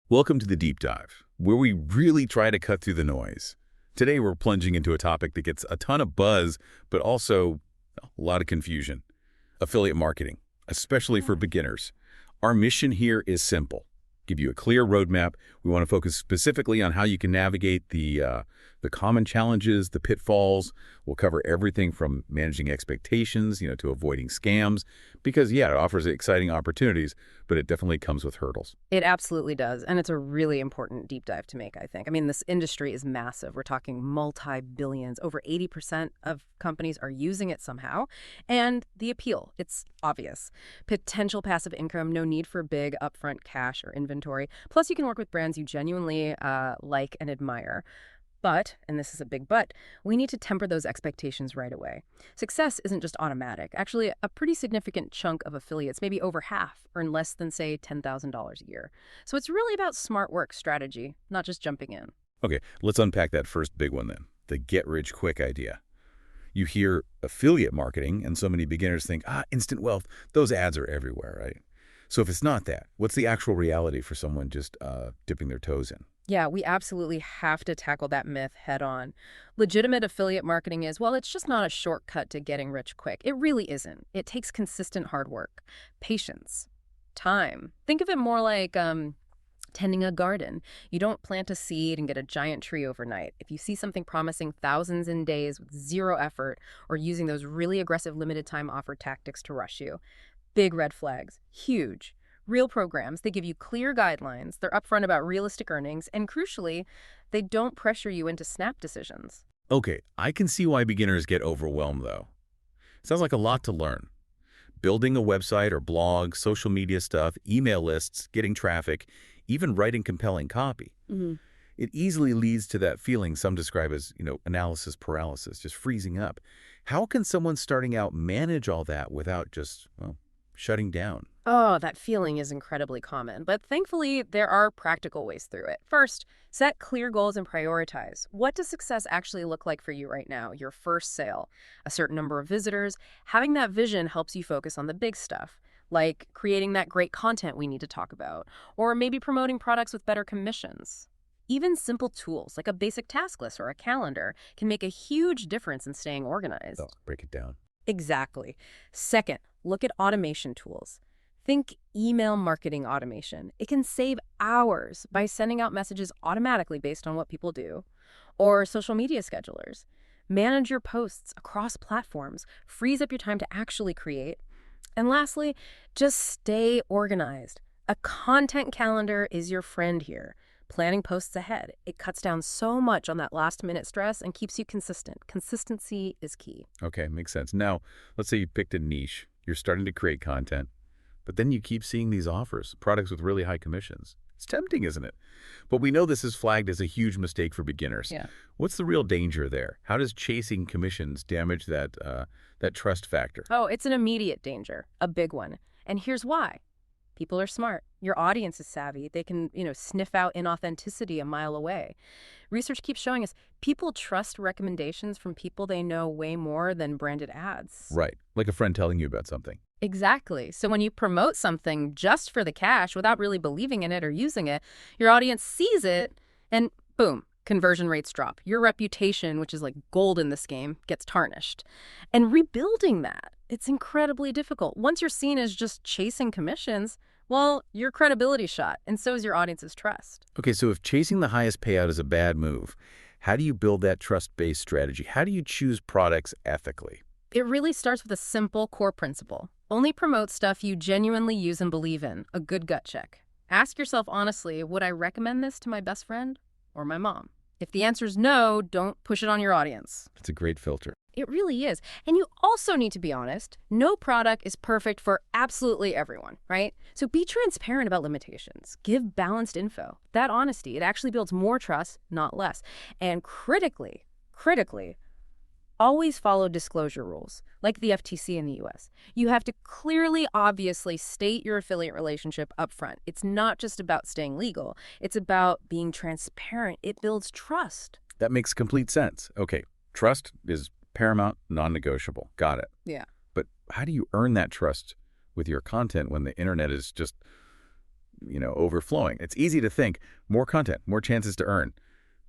Welcome to the Deep Dive, where we really try to cut through the noise. Today, we're plunging into a topic that gets a ton of buzz, but also a lot of confusion. Affiliate marketing, especially for beginners. Our mission here is simple. Give you a clear roadmap. We want to focus specifically on how you can navigate the common challenges, the pitfalls. We'll cover everything from managing expectations, to avoiding scams. Because, yeah, it offers exciting opportunities, but it definitely comes with hurdles. It absolutely does. And it's a really important deep dive to make, I think. I mean, this industry is massive. We're talking multi-billions. Over 80% of companies are using it somehow. And the appeal, it's obvious. Potential passive income, no need for big upfront cash or inventory. Plus, you can work with brands you genuinely like and admire. But, and this is a big but, we need to temper those expectations right away. Success isn't just automatic. Actually, a pretty significant chunk of affiliates, maybe over half, earn less than, say, $10,000 a year. So it's really about smart work strategy, not just jumping in. Okay, let's unpack that first big one then, the get-rich-quick idea. You hear affiliate marketing, and so many beginners think, instant wealth, those ads are everywhere, right? So if it's not that, what's the actual reality for someone just dipping their toes in? Yeah, we absolutely have to tackle that myth head on. Legitimate affiliate marketing is, well, it's just not a shortcut to getting rich quick. It really isn't. It takes consistent hard work, patience, time. Think of it more like tending a garden. You don't plant a seed and get a giant tree overnight. If you see something promising thousands in days with zero effort or using those really aggressive limited time offer tactics to rush you, big red flags, huge. Real programs, they give you clear guidelines, they're upfront about realistic earnings, and crucially, they don't pressure you into snap decisions. Okay, I can see why beginners get overwhelmed, though. Sounds like a lot to learn. Building a website or blog, social media stuff, email lists, getting traffic, even writing compelling copy. It easily leads to that feeling some describe as, analysis paralysis, just freezing up. How can someone starting out manage all that without just, shutting down? Oh, that feeling is incredibly common, but thankfully there are practical ways through it. First, set clear goals and prioritize. What does success actually look like for you right now? Your first sale, a certain number of visitors. Having that vision helps you focus on the big stuff, like creating that great content we need to talk about, or maybe promoting products with better commissions. Even simple tools like a basic task list or a calendar can make a huge difference in staying organized. Oh, break it down. Exactly. Second, look at automation tools. Think email marketing automation. It can save hours by sending out messages automatically based on what people do. Or social media schedulers. Manage your posts across platforms. Frees up your time to actually create. And lastly, just stay organized. A content calendar is your friend here. Planning posts ahead. It cuts down so much on that last-minute stress and keeps you consistent. Consistency is key. Okay, makes sense. Now, let's say you picked a niche. You're starting to create content, but then you keep seeing these offers, products with really high commissions. It's tempting, isn't it? But we know this is flagged as a huge mistake for beginners. Yeah. What's the real danger there? How does chasing commissions damage that trust factor? Oh, it's an immediate danger, a big one. And here's why. People are smart. Your audience is savvy. They can, sniff out inauthenticity a mile away. Research keeps showing us people trust recommendations from people they know way more than branded ads. Right, like a friend telling you about something. Exactly. So when you promote something just for the cash without really believing in it or using it, your audience sees it and boom, conversion rates drop. Your reputation, which is like gold in this game, gets tarnished. And rebuilding that, it's incredibly difficult. Once you're seen as just chasing commissions, well, your credibility's shot, and so is your audience's trust. Okay, so if chasing the highest payout is a bad move, how do you build that trust-based strategy? How do you choose products ethically? It really starts with a simple core principle. Only promote stuff you genuinely use and believe in, a good gut check. Ask yourself honestly, would I recommend this to my best friend or my mom? If the answer is no, don't push it on your audience. It's a great filter. It really is. And you also need to be honest. No product is perfect for absolutely everyone, right? So be transparent about limitations. Give balanced info. That honesty, it actually builds more trust, not less. And critically, always follow disclosure rules, like the FTC in the US. You have to clearly, obviously state your affiliate relationship up front. It's not just about staying legal. It's about being transparent. It builds trust. That makes complete sense. Okay, trust is paramount, non-negotiable. Got it. Yeah. But how do you earn that trust with your content when the internet is just overflowing. It's easy to think more content, more chances to earn.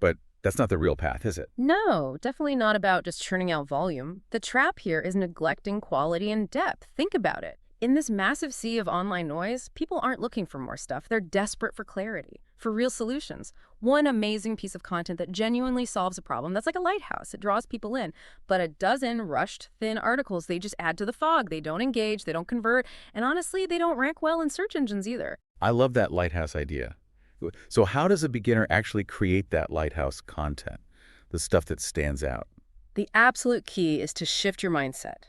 But that's not the real path, is it? No, definitely not about just churning out volume. The trap here is neglecting quality and depth. Think about it. In this massive sea of online noise, people aren't looking for more stuff. They're desperate for clarity, for real solutions. One amazing piece of content that genuinely solves a problem, that's like a lighthouse. It draws people in. But a dozen rushed, thin articles, they just add to the fog. They don't engage, they don't convert, and honestly, they don't rank well in search engines either. I love that lighthouse idea. So how does a beginner actually create that lighthouse content, the stuff that stands out? The absolute key is to shift your mindset.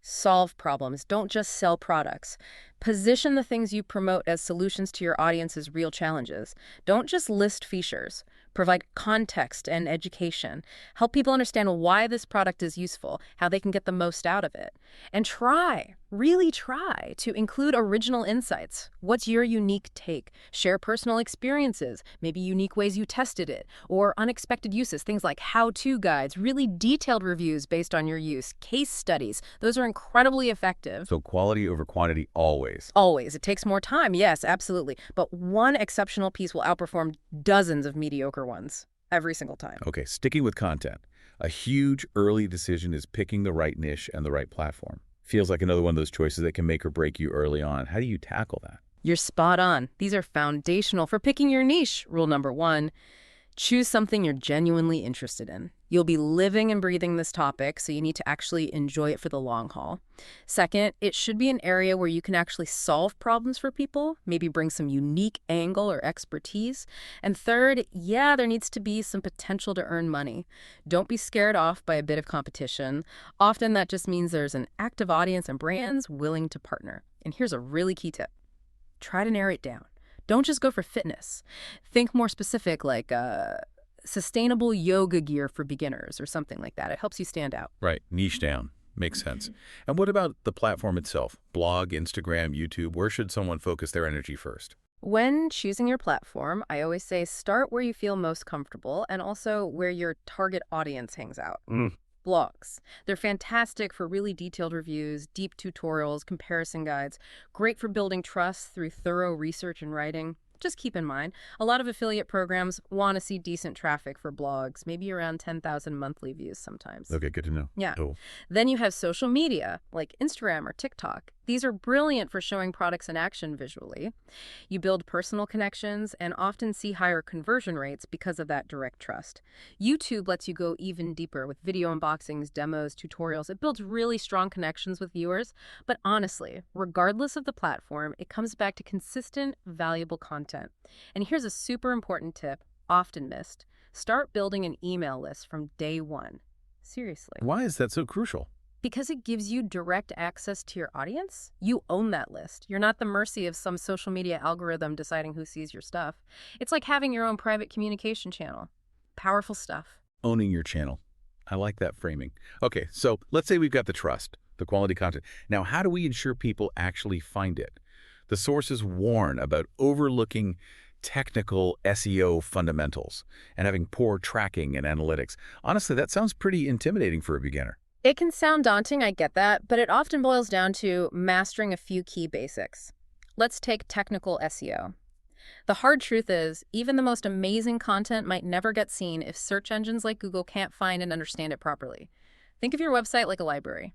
Solve problems. Don't just sell products. Position the things you promote as solutions to your audience's real challenges. Don't just list features. Provide context and education. Help people understand why this product is useful, how they can get the most out of it. And really try to include original insights. What's your unique take? Share personal experiences, maybe unique ways you tested it, or unexpected uses, things like how-to guides, really detailed reviews based on your use, case studies. Those are incredibly effective. So quality over quantity always. Always. It takes more time, yes, absolutely. But one exceptional piece will outperform dozens of mediocre ones every single time. Okay, sticking with content. A huge early decision is picking the right niche and the right platform. Feels like another one of those choices that can make or break you early on. How do you tackle that? You're spot on. These are foundational for picking your niche. Rule number 1, choose something you're genuinely interested in. You'll be living and breathing this topic, so you need to actually enjoy it for the long haul. Second, it should be an area where you can actually solve problems for people, maybe bring some unique angle or expertise. And third, there needs to be some potential to earn money. Don't be scared off by a bit of competition. Often that just means there's an active audience and brands willing to partner. And here's a really key tip. Try to narrow it down. Don't just go for fitness. Think more specific, like sustainable yoga gear for beginners or something like that. It helps you stand out. Right. Niche down. Makes sense. And what about the platform itself? Blog, Instagram, YouTube? Where should someone focus their energy first? When choosing your platform, I always say start where you feel most comfortable and also where your target audience hangs out. Blogs. They're fantastic for really detailed reviews, deep tutorials, comparison guides, great for building trust through thorough research and writing. Just keep in mind, a lot of affiliate programs want to see decent traffic for blogs, maybe around 10,000 monthly views sometimes. Okay, good to know. Yeah. Cool. Then you have social media, like Instagram or TikTok. These are brilliant for showing products in action visually. You build personal connections and often see higher conversion rates because of that direct trust. YouTube lets you go even deeper with video unboxings, demos, tutorials. It builds really strong connections with viewers. But honestly, regardless of the platform, it comes back to consistent, valuable content. And here's a super important tip, often missed. Start building an email list from day one. Seriously. Why is that so crucial? Because it gives you direct access to your audience. You own that list. You're not at the mercy of some social media algorithm deciding who sees your stuff. It's like having your own private communication channel. Powerful stuff. Owning your channel. I like that framing. Okay, so let's say we've got the trust, the quality content. Now, how do we ensure people actually find it? The sources warn about overlooking technical SEO fundamentals and having poor tracking and analytics. Honestly, that sounds pretty intimidating for a beginner. It can sound daunting, I get that, but it often boils down to mastering a few key basics. Let's take technical SEO. The hard truth is, even the most amazing content might never get seen if search engines like Google can't find and understand it properly. Think of your website like a library.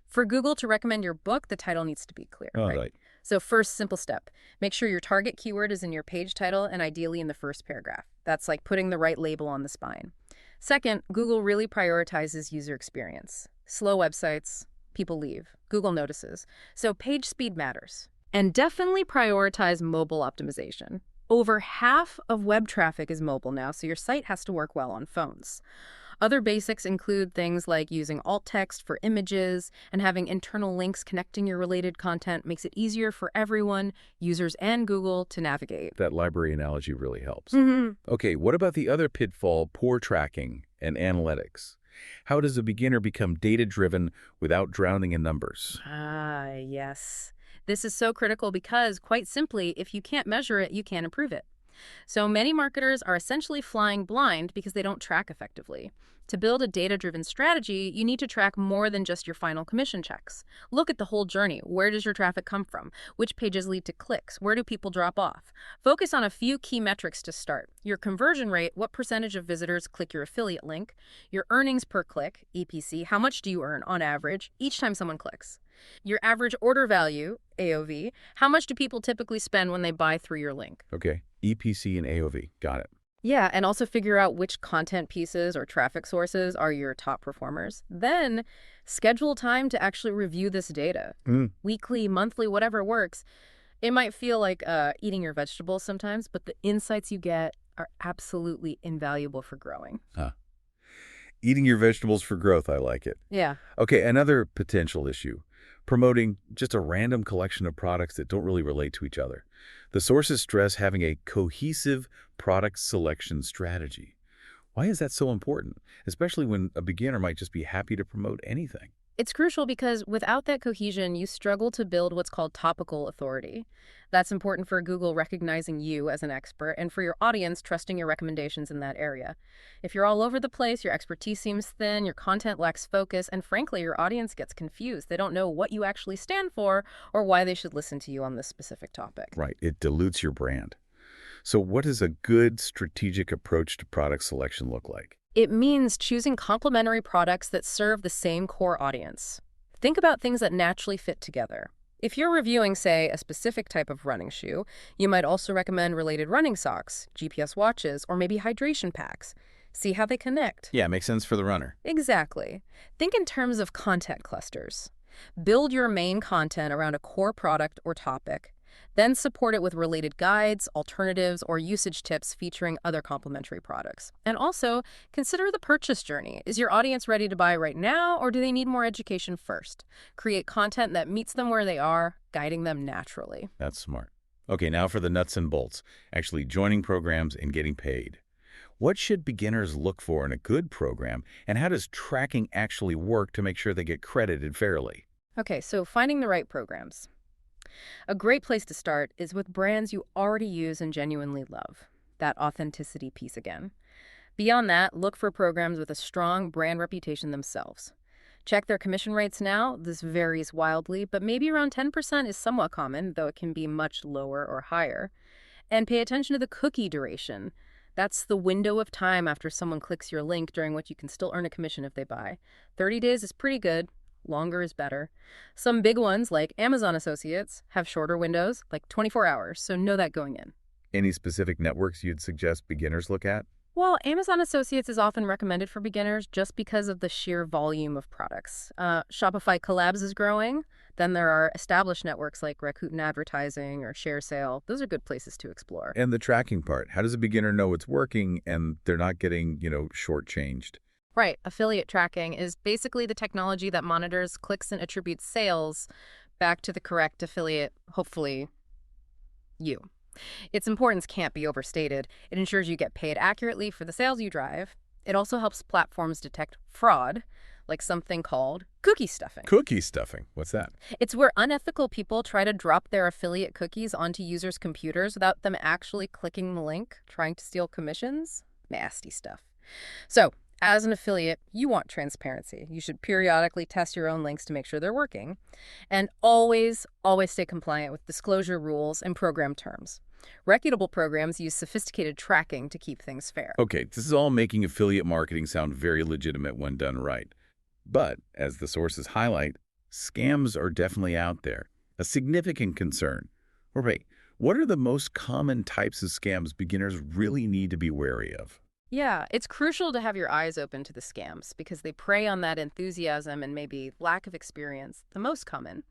For Google to recommend your book, the title needs to be clear, right? So first, simple step. Make sure your target keyword is in your page title and ideally in the first paragraph. That's like putting the right label on the spine. Second, Google really prioritizes user experience. Slow websites, people leave. Google notices. So page speed matters. And definitely prioritize mobile optimization. Over half of web traffic is mobile now, so your site has to work well on phones. Other basics include things like using alt text for images and having internal links connecting your related content makes it easier for everyone, users and Google, to navigate. That library analogy really helps. Mm-hmm. Okay, what about the other pitfall, poor tracking and analytics? How does a beginner become data-driven without drowning in numbers? Yes. This is so critical because, quite simply, if you can't measure it, you can't improve it. So many marketers are essentially flying blind because they don't track effectively. To build a data-driven strategy, you need to track more than just your final commission checks. Look at the whole journey. Where does your traffic come from? Which pages lead to clicks? Where do people drop off? Focus on a few key metrics to start. Your conversion rate, what percentage of visitors click your affiliate link? Your earnings per click, EPC, how much do you earn on average each time someone clicks? Your average order value, AOV, how much do people typically spend when they buy through your link? Okay, EPC and AOV. Got it. Yeah, and also figure out which content pieces or traffic sources are your top performers. Then schedule time to actually review this data. Weekly, monthly, whatever works. It might feel like eating your vegetables sometimes, but the insights you get are absolutely invaluable for growing. Huh. Eating your vegetables for growth, I like it. Yeah. Okay, another potential issue. Promoting just a random collection of products that don't really relate to each other. The sources stress having a cohesive product selection strategy. Why is that so important, especially when a beginner might just be happy to promote anything? It's crucial because without that cohesion, you struggle to build what's called topical authority. That's important for Google recognizing you as an expert and for your audience trusting your recommendations in that area. If you're all over the place, your expertise seems thin, your content lacks focus, and frankly, your audience gets confused. They don't know what you actually stand for or why they should listen to you on this specific topic. Right, it dilutes your brand. So what does a good strategic approach to product selection look like? It means choosing complementary products that serve the same core audience. Think about things that naturally fit together. If you're reviewing, say, a specific type of running shoe, you might also recommend related running socks, GPS watches, or maybe hydration packs. See how they connect. Yeah, makes sense for the runner. Exactly. Think in terms of content clusters. Build your main content around a core product or topic. Then support it with related guides, alternatives, or usage tips featuring other complementary products. And also, consider the purchase journey. Is your audience ready to buy right now, or do they need more education first? Create content that meets them where they are, guiding them naturally. That's smart. Okay, now for the nuts and bolts, actually joining programs and getting paid. What should beginners look for in a good program, and how does tracking actually work to make sure they get credited fairly? Okay, so finding the right programs. A great place to start is with brands you already use and genuinely love. That authenticity piece again. Beyond that, look for programs with a strong brand reputation themselves. Check their commission rates now. This varies wildly, but maybe around 10% is somewhat common, though it can be much lower or higher. And pay attention to the cookie duration. That's the window of time after someone clicks your link during which you can still earn a commission if they buy. 30 days is pretty good. Longer is better. Some big ones, like Amazon Associates, have shorter windows, like 24 hours, so know that going in. Any specific networks you'd suggest beginners look at? Well, Amazon Associates is often recommended for beginners just because of the sheer volume of products. Shopify Collabs is growing. Then there are established networks like Rakuten Advertising or ShareSale. Those are good places to explore. And the tracking part. How does a beginner know it's working and they're not getting, shortchanged? Right. Affiliate tracking is basically the technology that monitors clicks and attributes sales back to the correct affiliate, hopefully you. Its importance can't be overstated. It ensures you get paid accurately for the sales you drive. It also helps platforms detect fraud, like something called cookie stuffing. Cookie stuffing? What's that? It's where unethical people try to drop their affiliate cookies onto users' computers without them actually clicking the link, trying to steal commissions. Nasty stuff. So, as an affiliate, you want transparency. You should periodically test your own links to make sure they're working. And always stay compliant with disclosure rules and program terms. Reputable programs use sophisticated tracking to keep things fair. Okay, this is all making affiliate marketing sound very legitimate when done right. But, as the sources highlight, scams are definitely out there. A significant concern. Or wait, what are the most common types of scams beginners really need to be wary of? Yeah, it's crucial to have your eyes open to the scams because they prey on that enthusiasm and maybe lack of experience, the most common.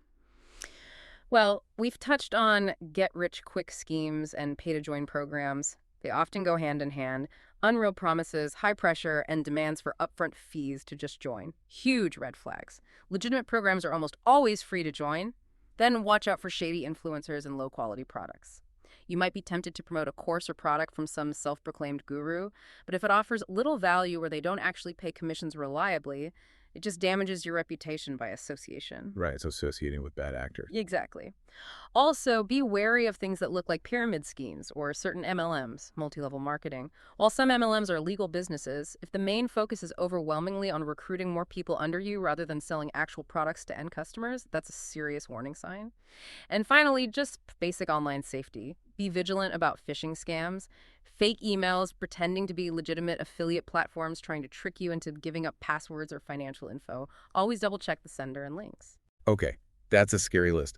Well, we've touched on get-rich-quick schemes and pay-to-join programs. They often go hand in hand. Unreal promises, high pressure, and demands for upfront fees to just join. Huge red flags. Legitimate programs are almost always free to join. Then watch out for shady influencers and low-quality products. You might be tempted to promote a course or product from some self-proclaimed guru, but if it offers little value or they don't actually pay commissions reliably, It just damages your reputation by association. Right, it's associating with bad actors. Exactly. Also, be wary of things that look like pyramid schemes or certain MLMs, multi-level marketing. While some MLMs are legal businesses, if the main focus is overwhelmingly on recruiting more people under you rather than selling actual products to end customers, that's a serious warning sign. And finally, just basic online safety. Be vigilant about phishing scams, fake emails pretending to be legitimate affiliate platforms trying to trick you into giving up passwords or financial info. Always double check the sender and links. Okay, that's a scary list.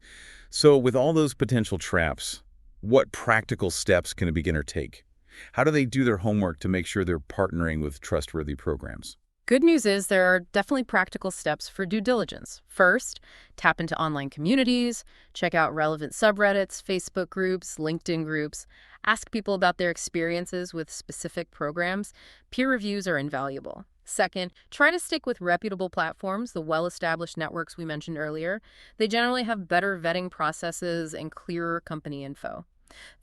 So with all those potential traps, what practical steps can a beginner take? How do they do their homework to make sure they're partnering with trustworthy programs? Good news is there are definitely practical steps for due diligence. First, tap into online communities, check out relevant subreddits, Facebook groups, LinkedIn groups. Ask people about their experiences with specific programs. Peer reviews are invaluable. Second, try to stick with reputable platforms, the well-established networks we mentioned earlier. They generally have better vetting processes and clearer company info.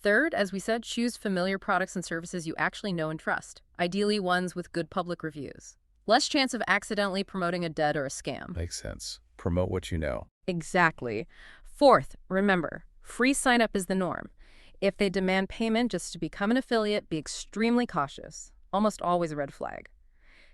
Third, as we said, choose familiar products and services you actually know and trust, ideally ones with good public reviews. Less chance of accidentally promoting a dud or a scam. Makes sense. Promote what you know. Exactly. Fourth, remember, free sign-up is the norm. If they demand payment just to become an affiliate, be extremely cautious. Almost always a red flag.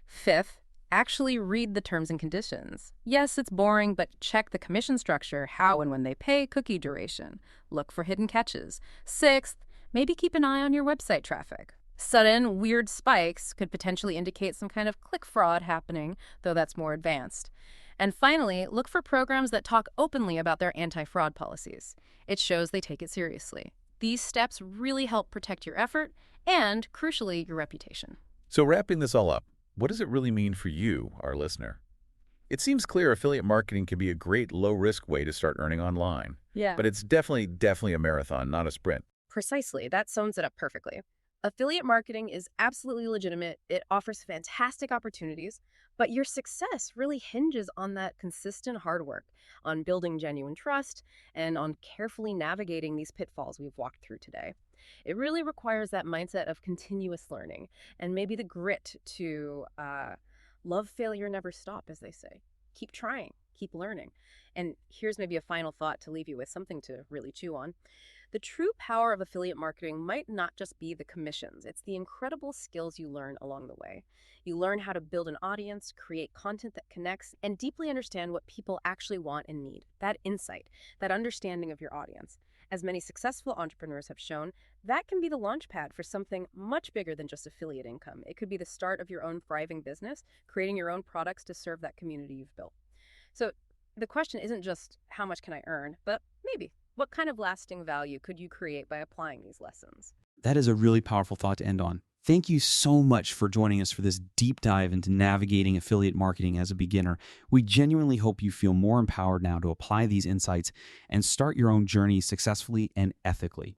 Fifth, actually read the terms and conditions. Yes, it's boring, but check the commission structure, how and when they pay, cookie duration. Look for hidden catches. Sixth, maybe keep an eye on your website traffic. Sudden, weird spikes could potentially indicate some kind of click fraud happening, though that's more advanced. And finally, look for programs that talk openly about their anti-fraud policies. It shows they take it seriously. These steps really help protect your effort and, crucially, your reputation. So wrapping this all up, what does it really mean for you, our listener? It seems clear affiliate marketing can be a great low-risk way to start earning online. Yeah. But it's definitely a marathon, not a sprint. Precisely. That sums it up perfectly. Affiliate marketing is absolutely legitimate. It offers fantastic opportunities, but your success really hinges on that consistent hard work, on building genuine trust, and on carefully navigating these pitfalls we've walked through today. It really requires that mindset of continuous learning and maybe the grit to love failure, never stop, as they say. Keep trying, keep learning. And here's maybe a final thought to leave you with, something to really chew on. The true power of affiliate marketing might not just be the commissions. It's the incredible skills you learn along the way. You learn how to build an audience, create content that connects, and deeply understand what people actually want and need. That insight, that understanding of your audience. As many successful entrepreneurs have shown, that can be the launchpad for something much bigger than just affiliate income. It could be the start of your own thriving business, creating your own products to serve that community you've built. So the question isn't just how much can I earn, but maybe what kind of lasting value could you create by applying these lessons? That is a really powerful thought to end on. Thank you so much for joining us for this deep dive into navigating affiliate marketing as a beginner. We genuinely hope you feel more empowered now to apply these insights and start your own journey successfully and ethically.